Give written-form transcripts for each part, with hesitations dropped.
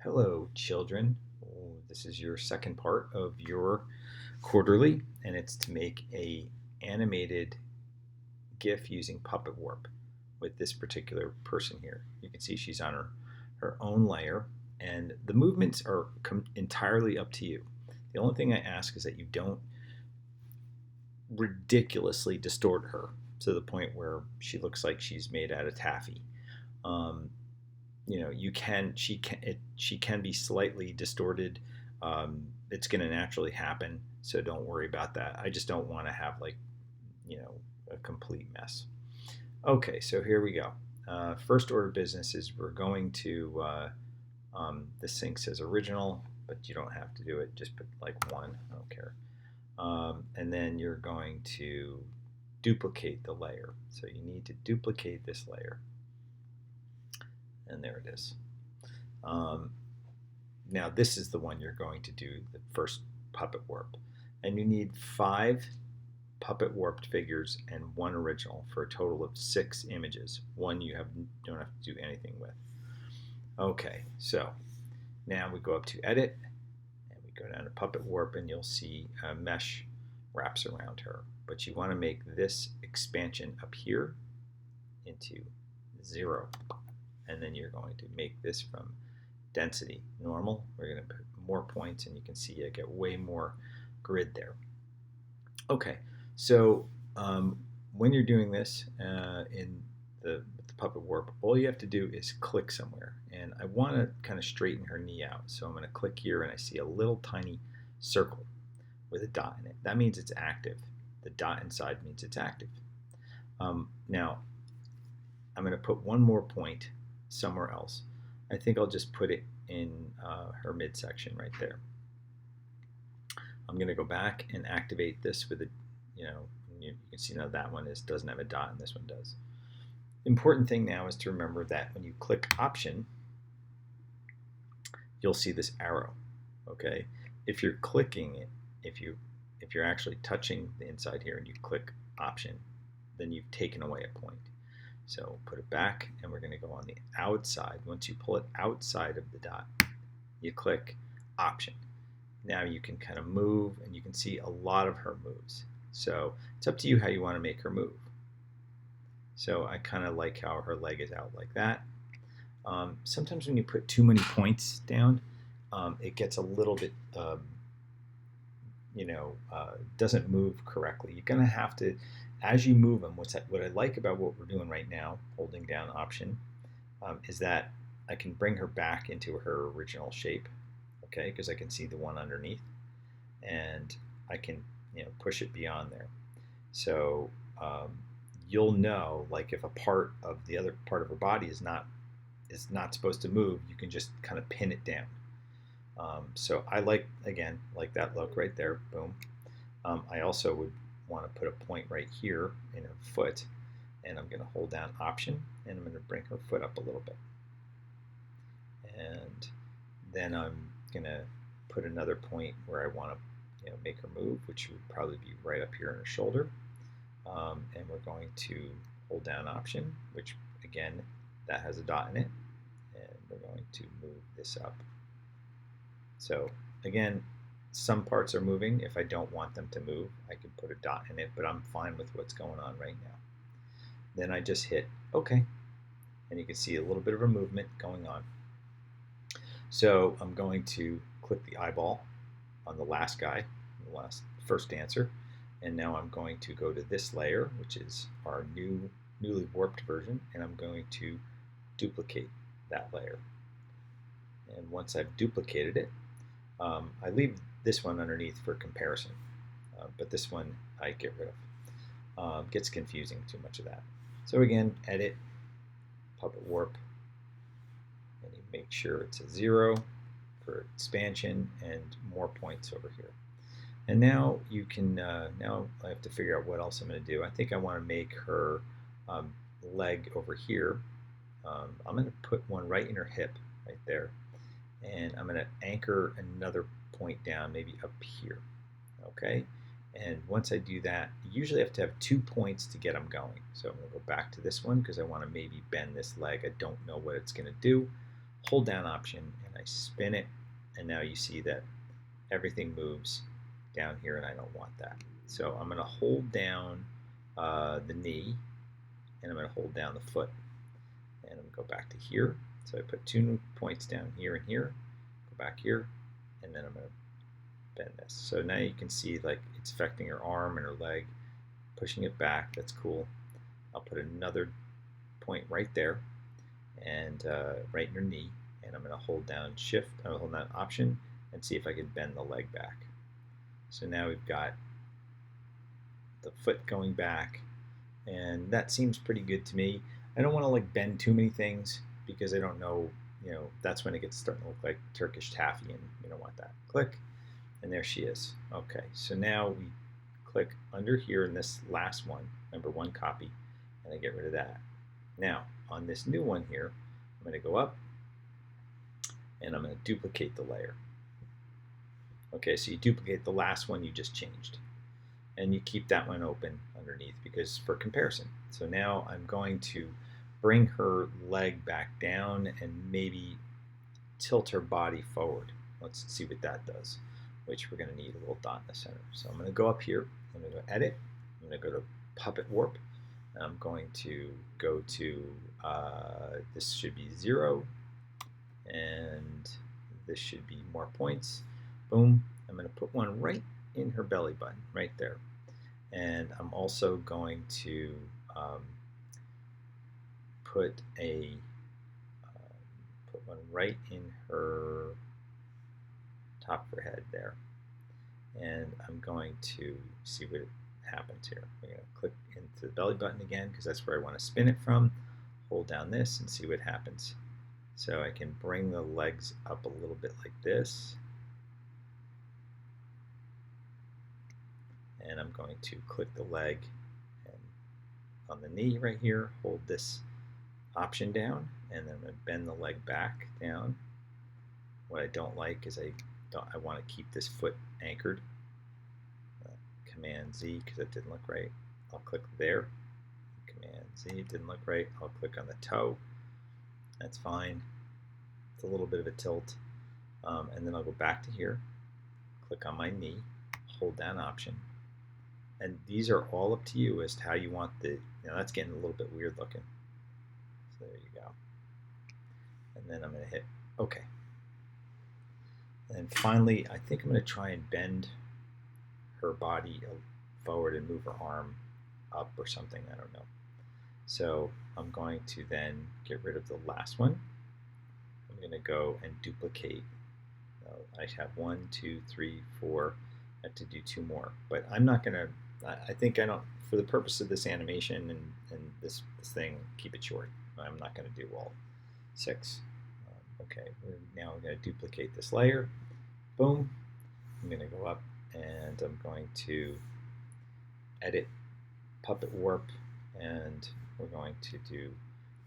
Hello, children. This is your second part of your quarterly, and it's to make a animated GIF using Puppet Warp with this particular person here. You can see she's on her own layer, and the movements are entirely up to you. The only thing I ask is that you don't ridiculously distort her to the point where she looks like she's made out of taffy. Um, you can she can be slightly distorted. It's going to naturally happen, so don't worry about that. I just don't want to have like you know a complete mess. Okay, so here we go. First order of business is we're going to this thing says original, but you don't have to do it. Just put like one. I don't care. And then you're going to duplicate the layer. So you need to duplicate this layer, and there it is. Um, Now this is the one you're going to do the first puppet warp. And you need 5 puppet warped figures and 1 original for a total of 6 images. One you don't have to do anything with. Okay, so now we go up to edit and we go down to puppet warp and you'll see a mesh wraps around her. But you want to make this expansion up here into 0. And then you're going to make this from density normal. We're going to put more points and you can see I get way more grid there. Okay, so when you're doing this in the puppet warp, all you have to do is click somewhere, and I want to kind of straighten her knee out, so I'm going to click here and I see a little tiny circle with a dot in it. That means it's active. The dot inside means it's active. Now I'm going to put one more point somewhere else. I think I'll just put it in her midsection right there. I'm going to go back and activate this with a, you can see now that one doesn't have a dot and this one does. The important thing now is to remember that when you click option, you'll see this arrow. Okay, if you're clicking it, if you're actually touching the inside here and you click option, then you've taken away a point. So put it back and we're going to go on the outside. Once you pull it outside of the dot, you click option. Now you can kind of move and you can see a lot of her moves. So it's up to you how you want to make her move. So I kind of like how her leg is out like that. Sometimes when you put too many points down, it gets a little bit, doesn't move correctly. You're going to have to, as you move them, what I like about what we're doing right now, holding down option, is that I can bring her back into her original shape, okay, because I can see the one underneath, and I can push it beyond there. So you'll know, like if a part of the other part of her body is not supposed to move, you can just kind of pin it down. So I like that look right there, boom. I also would want to put a point right here in her foot, and I'm going to hold down option and I'm going to bring her foot up a little bit, and then I'm going to put another point where I want to make her move, which would probably be right up here in her shoulder, and we're going to hold down option, which again that has a dot in it, and we're going to move this up. So again, some parts are moving. If I don't want them to move, I can put a dot in it, but I'm fine with what's going on right now. Then I just hit OK, and you can see a little bit of a movement going on. So I'm going to click the eyeball on the last guy, the first dancer, and now I'm going to go to this layer, which is our newly warped version, and I'm going to duplicate that layer. And once I've duplicated it, I leave this one underneath for comparison, but this one I get rid of. Gets confusing, too much of that. So again, edit, puppet warp, and you make sure it's a 0 for expansion and more points over here. And now you can, now I have to figure out what else I'm going to do. I think I want to make her leg over here. I'm going to put one right in her hip, right there. And I'm going to anchor another point down, maybe up here, okay? And once I do that, you usually have to have 2 points to get them going. So I'm going to go back to this one because I want to maybe bend this leg. I don't know what it's going to do. hold down option, and I spin it, and now you see that everything moves down here, and I don't want that. So I'm going to hold down the knee, and I'm going to hold down the foot, and I'm going to go back to here. So I put 2 points down here and here, go back here, and then I'm going to bend this. So now you can see like it's affecting her arm and her leg, pushing it back. That's cool. I'll put another point right there, and right in her knee, and I'm going to hold down shift, I'm going to hold down option, and see if I can bend the leg back. So now we've got the foot going back, and that seems pretty good to me. I don't want to like bend too many things because I don't know, that's when it gets starting to look like Turkish taffy, and we don't want that. Click, and there she is. Okay, so now we click under here in this last one, number 1 copy, and I get rid of that. Now, on this new one here, I'm going to go up, and I'm going to duplicate the layer. Okay, so you duplicate the last one you just changed, and you keep that one open underneath because for comparison. So now I'm going to bring her leg back down and maybe tilt her body forward. Let's see what that does, which we're going to need a little dot in the center. So I'm going to go up here, I'm going to go edit, I'm going to go to puppet warp, and I'm going to go to, this should be 0, and this should be more points. Boom, I'm going to put one right in her belly button, right there. And I'm also going to put one right in her top of her head there. And I'm going to see what happens here. I'm going to click into the belly button again because that's where I want to spin it from. Hold down this and see what happens. So I can bring the legs up a little bit like this. And I'm going to click the leg and on the knee right here, hold this option down, and then I'm going to bend the leg back down. What I don't like is I want to keep this foot anchored. Command Z because it didn't look right. I'll click there. Command Z, it didn't look right. I'll click on the toe. That's fine. It's a little bit of a tilt. And then I'll go back to here, click on my knee, hold down option. And these are all up to you as to how you want that's getting a little bit weird looking. So there you go. And then I'm going to hit OK. And finally, I think I'm going to try and bend her body forward and move her arm up or something. I don't know. So I'm going to then get rid of the last one. I'm going to go and duplicate. I have 1, 2, 3, 4. I have to do 2 more. But I'm not going to, I think I don't, for the purpose of this animation and this thing, keep it short. I'm not going to do all 6. Okay, now we're going to duplicate this layer. Boom. I'm going to go up and I'm going to edit puppet warp, and we're going to do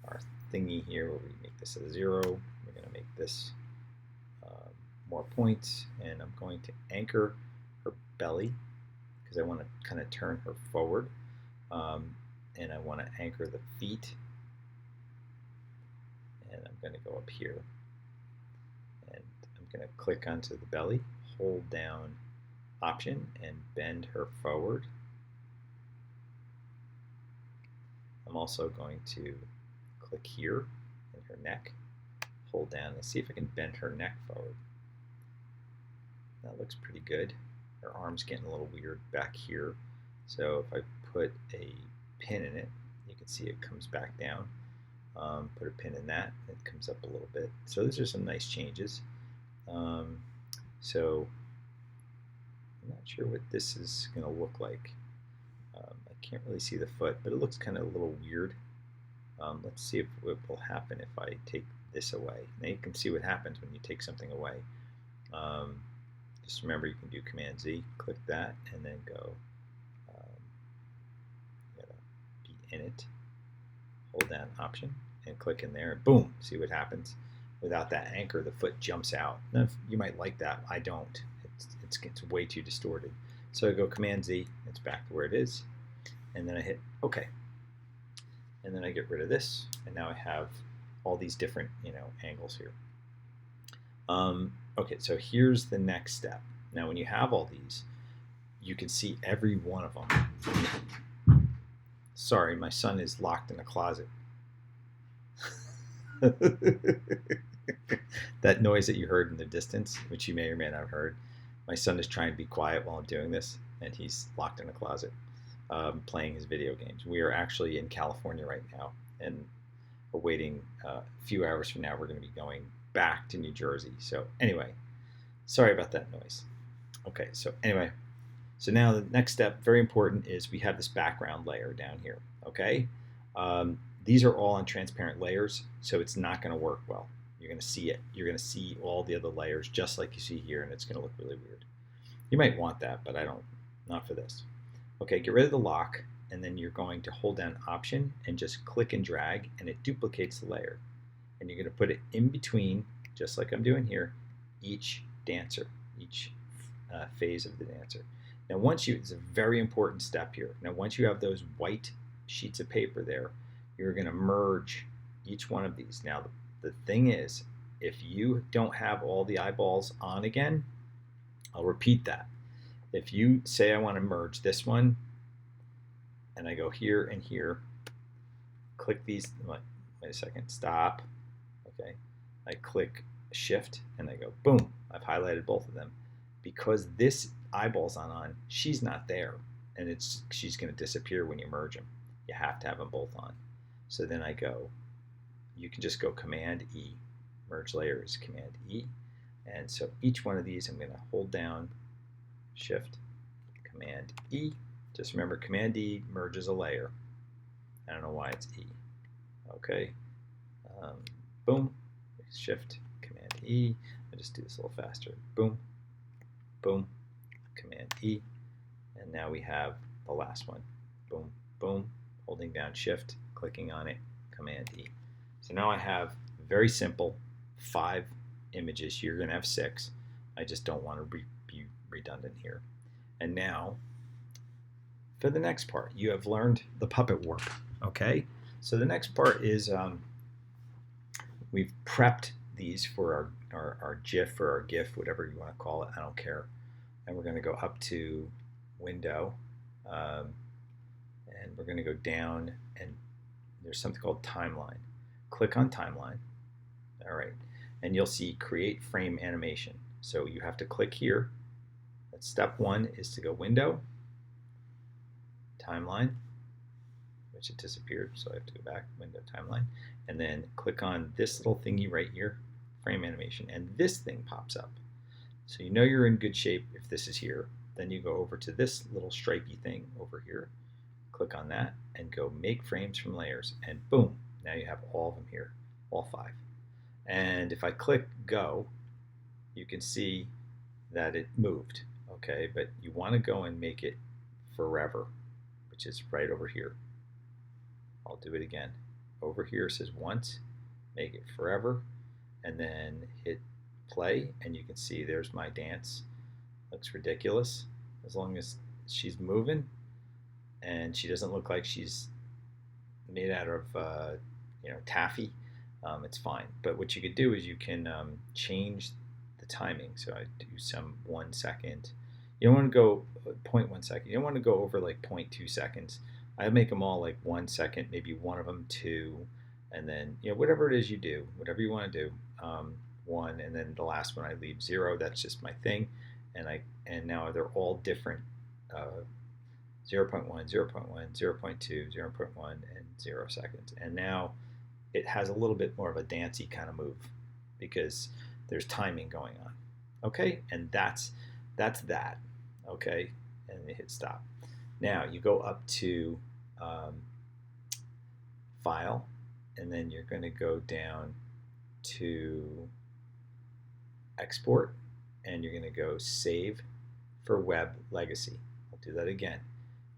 our thingy here where we make this a 0. We're going to make this more points, and I'm going to anchor her belly because I want to kind of turn her forward, and I want to anchor the feet, and I'm going to go up here and I'm going to click onto the belly, hold down option, and bend her forward. I'm also going to click here in her neck, hold down, and see if I can bend her neck forward. That looks pretty good. Her arm's getting a little weird back here. So if I put a pin in it, you can see it comes back down. Put a pin in that, it comes up a little bit. So those are some nice changes. So I'm not sure what this is going to look like. I can't really see the foot, but it looks kind of a little weird. Let's see if what will happen if I take this away. Now you can see what happens when you take something away. Just remember you can do Command Z, click that, and then go be in it, hold down option, and click in there, and boom, see what happens. Without that anchor, the foot jumps out. Now, you might like that. I don't. It's way too distorted. So I go Command Z, it's back to where it is, and then I hit OK. And then I get rid of this, and now I have all these different angles here. Okay, so here's the next step. Now, when you have all these, you can see every one of them. Sorry, my son is locked in a closet. That noise that you heard in the distance, which you may or may not have heard, my son is trying to be quiet while I'm doing this, and he's locked in a closet playing his video games. We are actually in California right now, and awaiting a few hours from now, we're going to be going back to New Jersey. So anyway, sorry about that noise. Okay, so anyway, so now the next step, very important, is we have this background layer down here, okay? These are all on transparent layers, so it's not going to work well. You're going to see it. You're going to see all the other layers just like you see here, and it's going to look really weird. You might want that, but I don't, not for this. Okay, get rid of the lock, and then you're going to hold down Option and just click and drag, and it duplicates the layer. And you're going to put it in between, just like I'm doing here, each dancer, each phase of the dancer. Now, it's a very important step here. Now, once you have those white sheets of paper there, you're going to merge each one of these. Now, the thing is, if you don't have all the eyeballs on again, I'll repeat that. If you say I want to merge this one, and I go here and here, click these, wait a second, stop, okay. I click Shift, and I go, boom, I've highlighted both of them. Because this eyeball's on, she's not there, and she's going to disappear when you merge them. You have to have them both on. So then I go, you can just go Command E, merge layers, Command E, and so each one of these I'm going to hold down, Shift, Command E. Just remember, Command E merges a layer. I don't know why it's E. Okay, boom, Shift, Command E. I'll just do this a little faster. Boom, boom, Command E, and now we have the last one. Boom, boom, holding down Shift, clicking on it, Command E. So now I have very simple 5 images. You're going to have 6. I just don't want to be redundant here. And now, for the next part, you have learned the puppet warp. Okay, so the next part is we've prepped these for our GIF or our GIF, whatever you want to call it. I don't care. And we're going to go up to Window, and we're going to go down, and there's something called Timeline. Click on Timeline. All right, and you'll see Create Frame Animation. So you have to click here. That's step 1, is to go Window, Timeline, which it disappeared, so I have to go back, Window, Timeline, and then click on this little thingy right here, Frame Animation, and this thing pops up. So you know you're in good shape if this is here. Then you go over to this little stripey thing over here, click on that, and go Make Frames from Layers, and boom, now you have all of them here, all 5. And if I click Go, you can see that it moved, okay? But you want to go and make it forever, which is right over here. I'll do it again. Over here it says once, make it forever, and then hit play, and you can see there's my dance. Looks ridiculous. As long as she's moving and she doesn't look like she's made out of taffy, it's fine. But what you could do is you can change the timing. So I do some 1 second. You don't want to go 0.1 second. You don't want to go over like 0.2 seconds. I make them all like 1 second, maybe one of them 2, and then whatever it is you do, whatever you want to do, 1, and then the last one I leave 0. That's just my thing, and now they're all different. 0.1, 0.1, 0.2, 0.1, and 0 seconds. And now it has a little bit more of a dancey kind of move because there's timing going on. Okay, and that's that. Okay, and you hit stop. Now you go up to File, and then you're going to go down to Export, and you're going to go Save for Web Legacy. I'll do that again.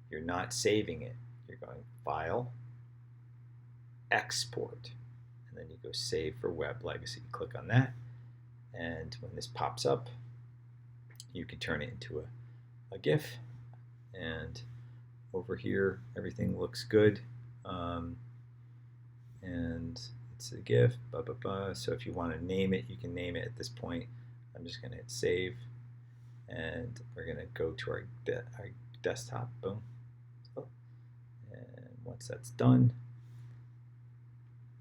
You're not saving it. You're going File, Export, and then you go Save for Web Legacy. Click on that, and when this pops up, you can turn it into a GIF, and over here everything looks good, and it's a GIF, blah, blah, blah. So if you want to name it, you can name it at this point. I'm just going to hit save, and we're going to go to our desktop, boom. And once that's done,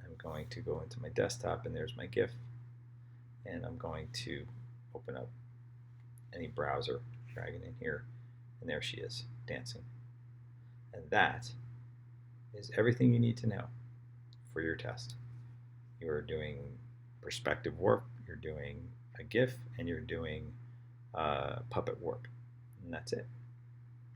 I'm going to go into my desktop, and there's my GIF, and I'm going to open up any browser, drag it in here, and there she is, dancing. And that is everything you need to know for your test. You're doing perspective warp, you're doing a GIF, and you're doing Puppet warp, and that's it.